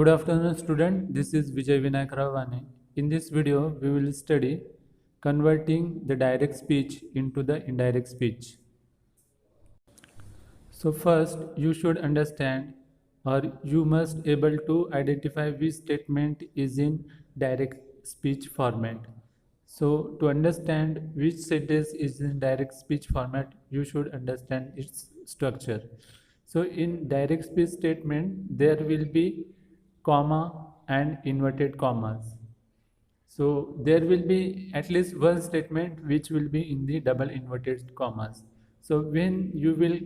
Good afternoon student, this is Vijay Vinayak Ravane. In this video, we will study converting the direct speech into the indirect speech. So first, you should understand or you must able to identify which statement is in direct speech format. So to understand which sentence is in direct speech format, you should understand its structure. So in direct speech statement, there will be comma and inverted commas. So there will be at least one statement which will be in the double inverted commas. So when you will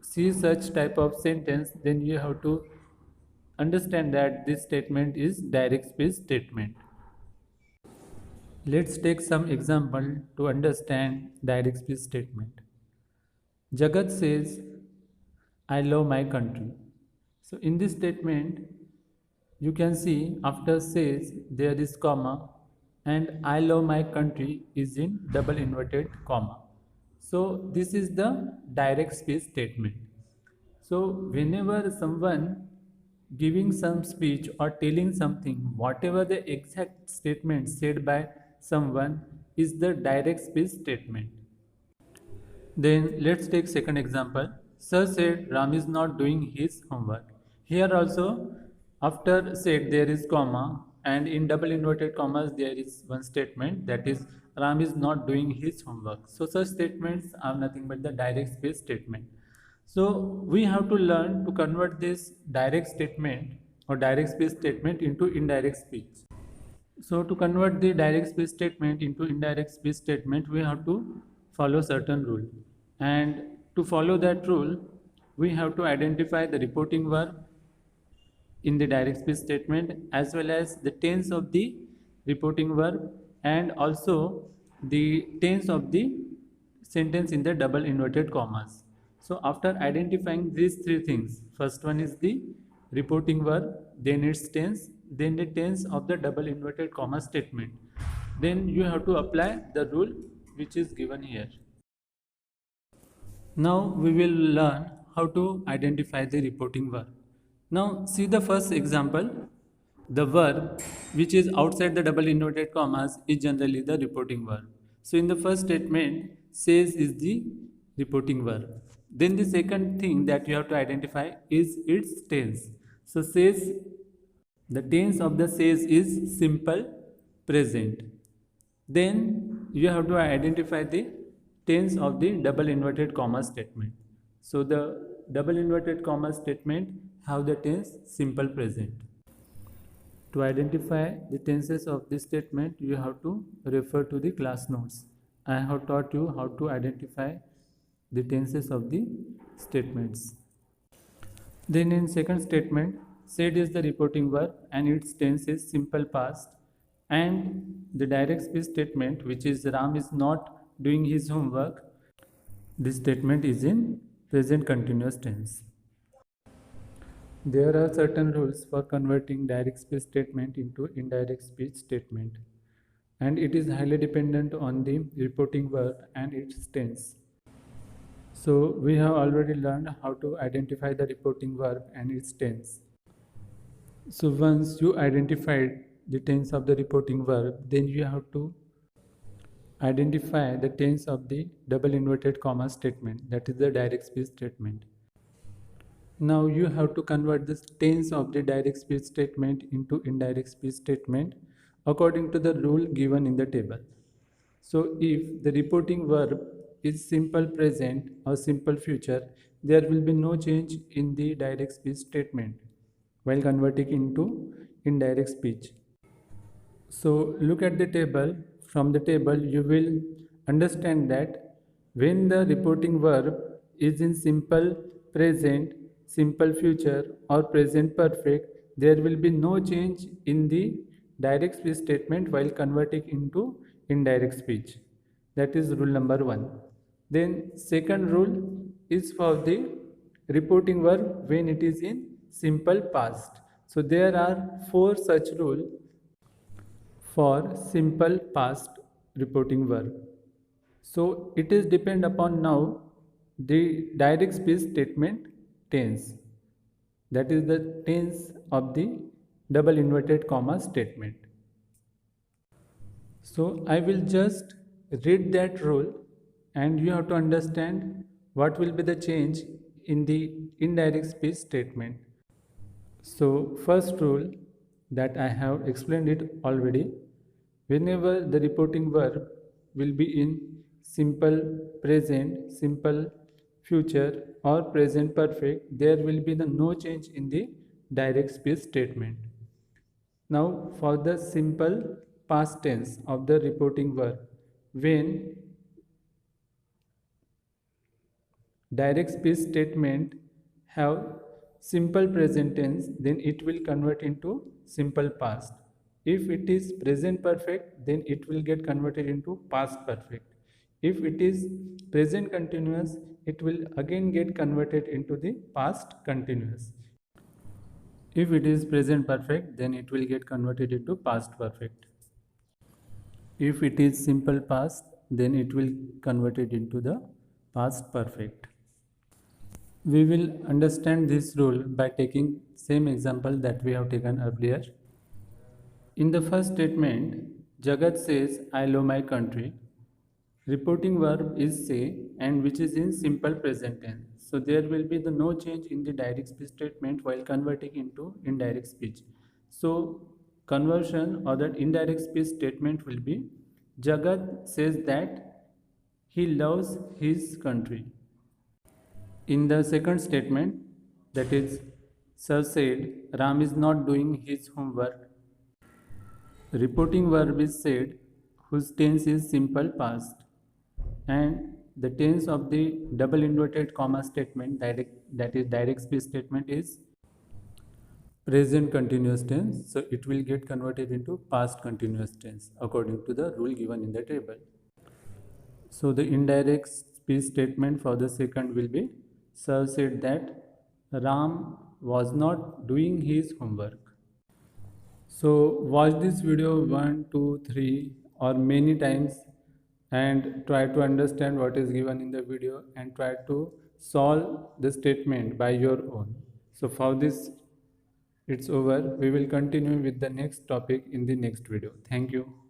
see such type of sentence, then you have to understand that this statement is direct speech statement. Let's take some example to understand direct speech statement. Jagat says, I love my country. So in this statement, you can see after says there is comma and I love my country is in double inverted comma. So this is the direct speech statement. So whenever someone giving some speech or telling something, whatever the exact statement said by someone is the direct speech statement. Then let's take second example. Sir said Ram is not doing his homework. Here also after said there is comma and in double inverted commas there is one statement, that is Ram is not doing his homework. So such statements are nothing but the direct speech statement. So we have to learn to convert this direct statement or direct speech statement into indirect speech. So to convert the direct speech statement into indirect speech statement, we have to follow certain rule. And to follow that rule, we have to identify the reporting verb in the direct speech statement as well as the tense of the reporting verb and also the tense of the sentence in the double inverted commas. So after identifying these three things, first one is the reporting verb, then its tense, then the tense of the double inverted comma statement. Then you have to apply the rule which is given here. Now we will learn how to identify the reporting verb. Now see the first example. The verb which is outside the double inverted commas is generally the reporting verb. So in the first statement, says is the reporting verb. Then the second thing that you have to identify is its tense. So says, the tense of the says is simple present. Then you have to identify the tense of the double inverted comma statement. So the double inverted comma statement have the tense simple present. To identify the tenses of this statement, you have to refer to the class notes. I have taught you how to identify the tenses of the statements. Then in second statement, said is the reporting verb and its tense is simple past, and the direct speech statement which is Ram is not doing his homework, this statement is in present continuous tense. There are certain rules for converting direct speech statement into indirect speech statement, and it is highly dependent on the reporting verb and its tense. So we have already learned how to identify the reporting verb and its tense. So once you identified the tense of the reporting verb, then you have to identify the tense of the double inverted comma statement, that is the direct speech statement. Now you have to convert the tense of the direct speech statement into indirect speech statement according to the rule given in the table. So if the reporting verb is simple present or simple future, there will be no change in the direct speech statement while converting into indirect speech. So look at the table. From the table you will understand that when the reporting verb is in simple present, simple future or present perfect, there will be no change in the direct speech statement while converting into indirect speech. That is rule number 1. Then second rule is for the reporting verb when it is in simple past. So there are 4 such rules for simple past reporting verb. So it is depend upon now the direct speech statement tense, that is the tense of the double inverted comma statement. So I will just read that rule and you have to understand what will be the change in the indirect speech statement. So first rule that I have explained it already, whenever the reporting verb will be in simple present, simple future or present perfect, there will be the no change in the direct speech statement. Now for the simple past tense of the reporting verb, when direct speech statement have simple present tense, then it will convert into simple past. If it is present perfect, then it will get converted into past perfect. If it is present continuous, it will again get converted into the past continuous. If it is present perfect, then it will get converted into past perfect. If it is simple past, then it will convert it into the past perfect. We will understand this rule by taking same example that we have taken earlier. In the first statement, Jagat says, I love my country. Reporting verb is say and which is in simple present tense. So there will be the no change in the direct speech statement while converting into indirect speech. So conversion or that indirect speech statement will be Jagat says that he loves his country. In the second statement, that is, Sir said, Ram is not doing his homework. Reporting verb is said, whose tense is simple past. And the tense of the double inverted comma statement, that is direct speech statement, is present continuous tense. So it will get converted into past continuous tense according to the rule given in the table. So the indirect speech statement for the second will be, Sir said that Ram was not doing his homework. So watch this video 1, 2, 3 or many times and try to understand what is given in the video and try to solve the statement by your own. So for this it's over. We will continue with the next topic in the next video. Thank you.